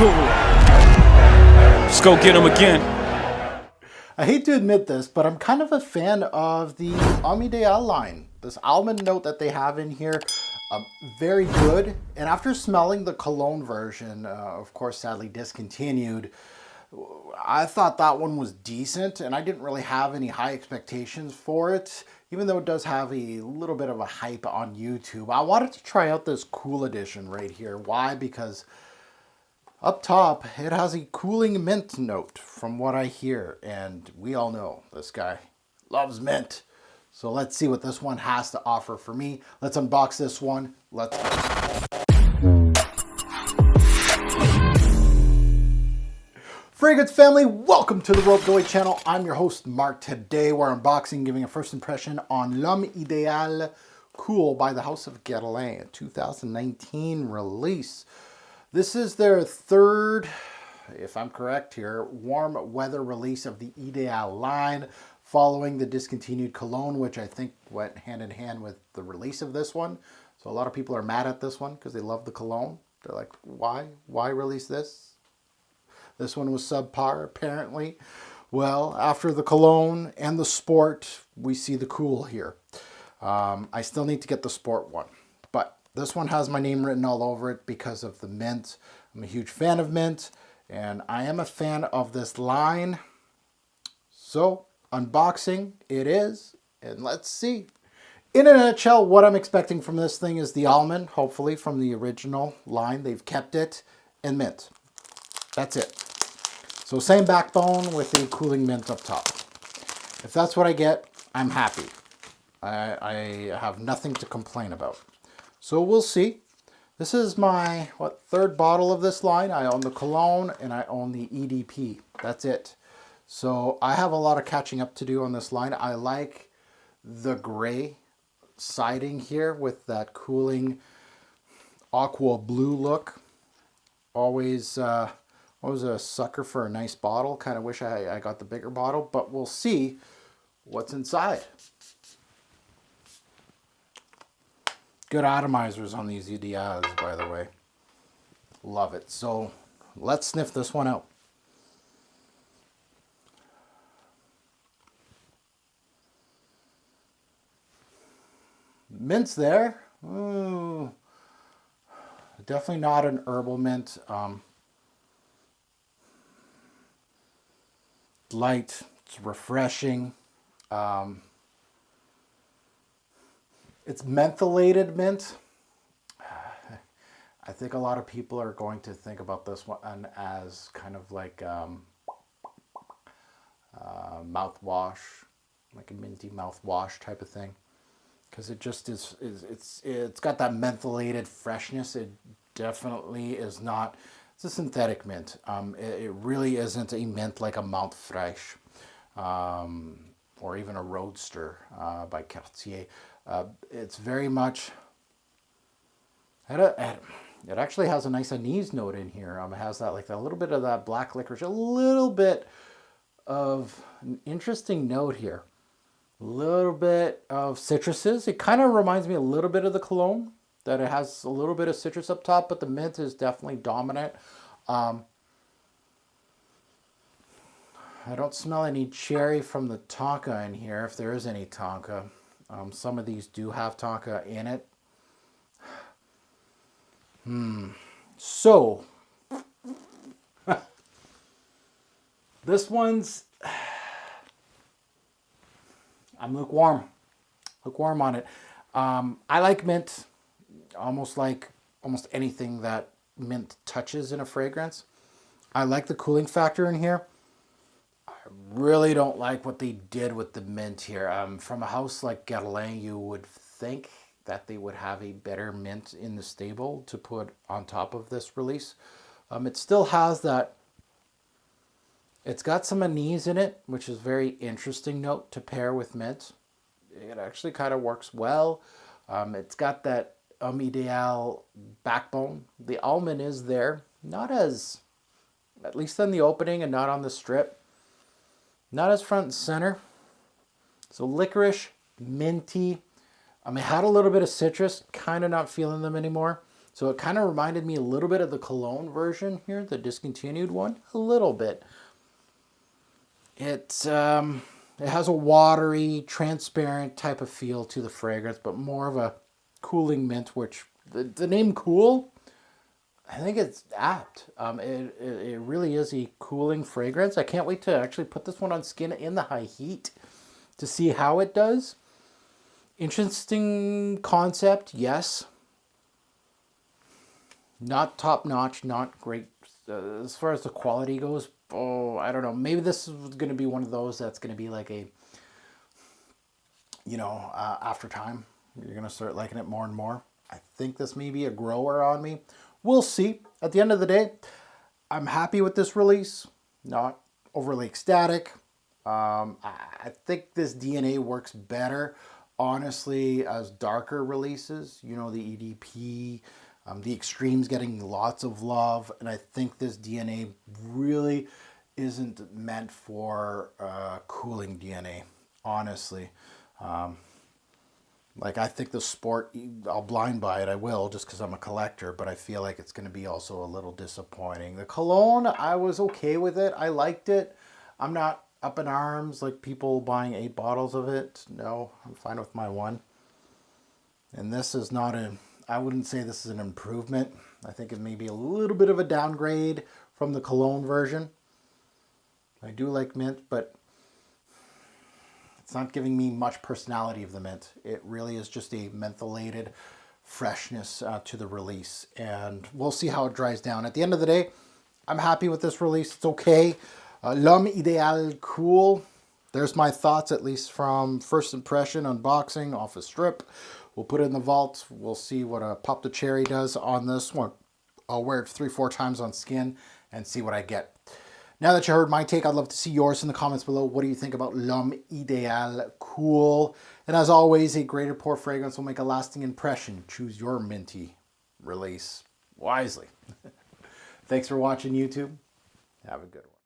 Let's go get him again. I hate to admit this, but I'm kind of a fan of the Homme line. This almond note that they have in here, very good. And after smelling the Cologne version, of course, sadly discontinued, I thought that one was decent, and I didn't really have any high expectations for it, even though it does have a little bit of a hype on YouTube. I wanted to try out this cool edition right here. Why? Because up top, it has a cooling mint note from what I hear, and we all know this guy loves mint. So let's see what this one has to offer for me. Let's unbox this one. Let's go. Fragrance family, welcome to the Rope Doy channel. I'm your host, Mark. Today we're unboxing, giving a first impression on L'Homme Idéal Cool by the House of Guerlain, a 2019 release. This is their third, if I'm correct here, warm weather release of the Idéal line, following the discontinued Cologne, which I think went hand in hand with the release of this one. So a lot of people are mad at this one because they love the Cologne. They're like, why? Why release this? This one was subpar, apparently. Well, after the Cologne and the Sport, we see the Cool here. I still need to get the Sport one. But this one has my name written all over it because of the mint. I'm a huge fan of mint, and I am a fan of this line. So, unboxing it is, and let's see. In a nutshell, what I'm expecting from this thing is the almond, hopefully from the original line. They've kept it, and mint. That's it. So same backbone with a cooling mint up top. If that's what I get, I'm happy. I have nothing to complain about. So we'll see. This is my, third bottle of this line. I own the Cologne and I own the EDP. That's it. So I have a lot of catching up to do on this line. I like the gray siding here with that cooling aqua blue look. Always a sucker for a nice bottle. Kind of wish I got the bigger bottle, but we'll see what's inside. Good atomizers on these Idéals, by the way. Love it. So let's sniff this one out. Mint's there. Ooh. Definitely not an herbal mint. Light, it's refreshing. It's mentholated mint. I think a lot of people are going to think about this one as kind of like mouthwash, like a minty mouthwash type of thing, because it just it's got that mentholated freshness. It definitely is not. It's a synthetic mint. It really isn't a mint like a Mount Fresh or even a Roadster by Cartier. It's very much, it actually has a nice anise note in here. It has that, like a little bit of that black licorice, a little bit of an interesting note here. A little bit of citruses. It kind of reminds me a little bit of the Cologne, that it has a little bit of citrus up top, but the mint is definitely dominant. I don't smell any cherry from the tonka in here, if there is any tonka. Some of these do have tonka in it. So, this one's, I'm lukewarm on it. I like mint. Almost anything that mint touches in a fragrance. I like the cooling factor in here. I really don't like what they did with the mint here. From a house like Guerlain, you would think that they would have a better mint in the stable to put on top of this release. It still has that, it's got some anise in it, which is very interesting note to pair with mint. It actually kind of works well. It's got that Idéal backbone. The almond is there, not as, at least in the opening and not on the strip, not as front and center. So licorice, minty. It had a little bit of citrus, kind of not feeling them anymore. So it kind of reminded me a little bit of the Cologne version here, the discontinued one, a little bit. It has a watery, transparent type of feel to the fragrance, but more of a cooling mint, which the name Cool, I think it's apt. It really is a cooling fragrance. I can't wait to actually put this one on skin in the high heat to see how it does. Interesting concept, yes. Not top notch, not great as far as the quality goes. Oh, I don't know. Maybe this is going to be one of those that's going to be like a, after time, you're going to start liking it more and more. I think this may be a grower on me. We'll see. At the end of the day, I'm happy with this release. Not overly ecstatic. I think this DNA works better, honestly, as darker releases. The EDP, the Extreme's getting lots of love, and I think this DNA really isn't meant for cooling DNA, honestly. I think the Sport, I'll blind buy it, I will, just because I'm a collector, but I feel like it's going to be also a little disappointing. The Cologne, I was okay with it. I liked it. I'm not up in arms like people buying 8 bottles of it. No, I'm fine with my one. And this is not I wouldn't say this is an improvement. I think it may be a little bit of a downgrade from the Cologne version. I do like mint, but it's not giving me much personality of the mint. It really is just a mentholated freshness to the release. And we'll see how it dries down. At the end of the day, I'm happy with this release. It's okay. L'Homme Ideal Cool. There's my thoughts, at least from first impression, unboxing, off a strip. We'll put it in the vault. We'll see what a Pop the Cherry does on this one. I'll wear it 3-4 times on skin and see what I get. Now that you heard my take, I'd love to see yours in the comments below. What do you think about L'Homme Ideal Cool? And as always, a great pour fragrance will make a lasting impression. Choose your minty release wisely. Thanks for watching, YouTube. Have a good one.